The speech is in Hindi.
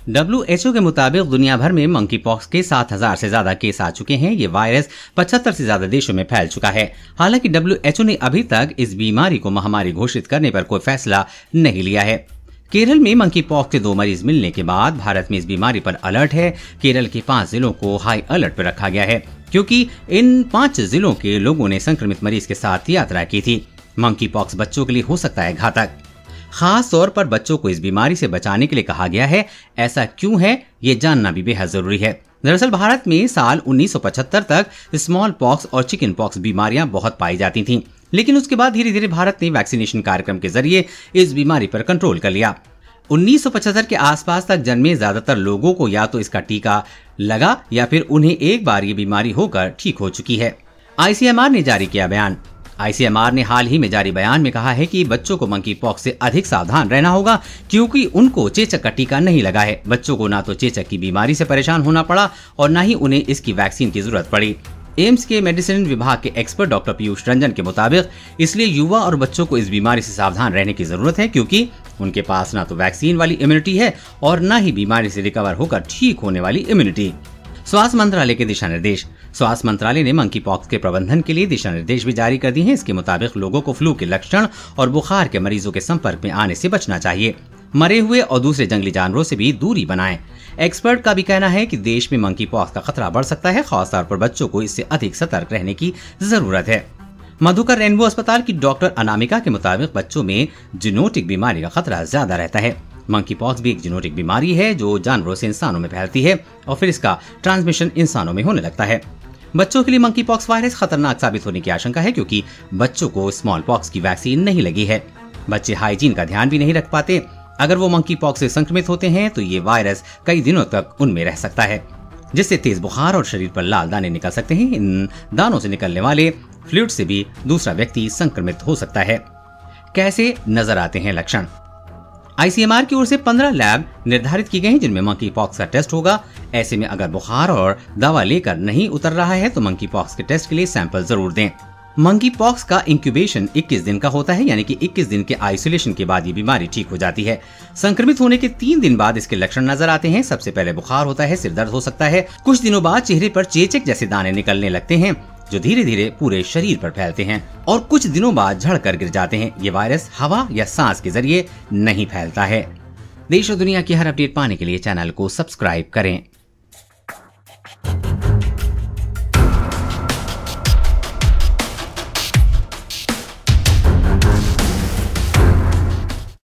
WHO के मुताबिक दुनिया भर में मंकी पॉक्स के 7,000 से ज्यादा केस आ चुके हैं। ये वायरस 75 से ज्यादा देशों में फैल चुका है। हालांकि WHO ने अभी तक इस बीमारी को महामारी घोषित करने पर कोई फैसला नहीं लिया है। केरल में मंकी पॉक्स के 2 मरीज मिलने के बाद भारत में इस बीमारी पर अलर्ट है। केरल के 5 जिलों को हाई अलर्ट पर रखा गया है क्योंकि इन 5 जिलों के लोगों ने संक्रमित मरीज के साथ यात्रा की थी। मंकी पॉक्स बच्चों के लिए हो सकता है घातक। खास तौर पर बच्चों को इस बीमारी से बचाने के लिए कहा गया है। ऐसा क्यों है, ये जानना भी बेहद जरूरी है। दरअसल भारत में साल 1975 तक स्मॉल पॉक्स और चिकन पॉक्स बीमारियां बहुत पाई जाती थीं, लेकिन उसके बाद धीरे धीरे भारत ने वैक्सीनेशन कार्यक्रम के जरिए इस बीमारी पर कंट्रोल कर लिया। 1975 के आसपास तक जन्मे ज्यादातर लोगों को या तो इसका टीका लगा या फिर उन्हें एक बार ये बीमारी होकर ठीक हो चुकी है। ICMR ने जारी किया बयान। ICMR ने हाल ही में जारी बयान में कहा है कि बच्चों को मंकी पॉक्स से अधिक सावधान रहना होगा क्योंकि उनको चेचक का टीका नहीं लगा है। बच्चों को ना तो चेचक की बीमारी से परेशान होना पड़ा और ना ही उन्हें इसकी वैक्सीन की जरूरत पड़ी। एम्स के मेडिसिन विभाग के एक्सपर्ट डॉक्टर पीयूष रंजन के मुताबिक इसलिए युवा और बच्चों को इस बीमारी से सावधान रहने की जरूरत है क्योंकि उनके पास ना तो वैक्सीन वाली इम्यूनिटी है और ना ही बीमारी से रिकवर होकर ठीक होने वाली इम्यूनिटी। स्वास्थ्य मंत्रालय के दिशा निर्देश। स्वास्थ्य मंत्रालय ने मंकी पॉक्स के प्रबंधन के लिए दिशा निर्देश भी जारी कर दिए हैं। इसके मुताबिक लोगों को फ्लू के लक्षण और बुखार के मरीजों के संपर्क में आने से बचना चाहिए। मरे हुए और दूसरे जंगली जानवरों से भी दूरी बनाएं। एक्सपर्ट का भी कहना है कि देश में मंकी पॉक्स का खतरा बढ़ सकता है। खासतौर पर बच्चों को इससे अधिक सतर्क रहने की जरूरत है। मधुकर रेनबो अस्पताल की डॉक्टर अनामिका के मुताबिक बच्चों में जीनोटिक बीमारी का खतरा ज्यादा रहता है। मंकी पॉक्स भी एक जीनोटिक बीमारी है जो जानवरों से इंसानों में फैलती है और फिर इसका ट्रांसमिशन इंसानों में होने लगता है। बच्चों के लिए मंकी पॉक्स वायरस खतरनाक साबित होने की आशंका है क्योंकि बच्चों को स्मॉल पॉक्स की वैक्सीन नहीं लगी है। बच्चे हाइजीन का ध्यान भी नहीं रख पाते। अगर वो मंकी पॉक्स से संक्रमित होते हैं तो ये वायरस कई दिनों तक उनमें रह सकता है, जिससे तेज बुखार और शरीर पर लाल दाने निकल सकते हैं। इन दानों से निकलने वाले फ्लूइड से भी दूसरा व्यक्ति संक्रमित हो सकता है। कैसे नजर आते हैं लक्षण? ICMR की ओर से 15 लैब निर्धारित की गए हैं जिनमें मंकी पॉक्स का टेस्ट होगा। ऐसे में अगर बुखार और दवा लेकर नहीं उतर रहा है तो मंकी पॉक्स के टेस्ट के लिए सैंपल जरूर दें। मंकी पॉक्स का इंक्यूबेशन 21 दिन का होता है, यानी कि 21 दिन के आइसोलेशन के बाद ये बीमारी ठीक हो जाती है। संक्रमित होने के 3 दिन बाद इसके लक्षण नजर आते हैं। सबसे पहले बुखार होता है, सिर दर्द हो सकता है। कुछ दिनों बाद चेहरे पर चेचक जैसे दाने निकलने लगते हैं जो धीरे धीरे पूरे शरीर पर फैलते हैं और कुछ दिनों बाद झड़कर गिर जाते हैं। ये वायरस हवा या सांस के जरिए नहीं फैलता है। देश और दुनिया की हर अपडेट पाने के लिए चैनल को सब्सक्राइब करें।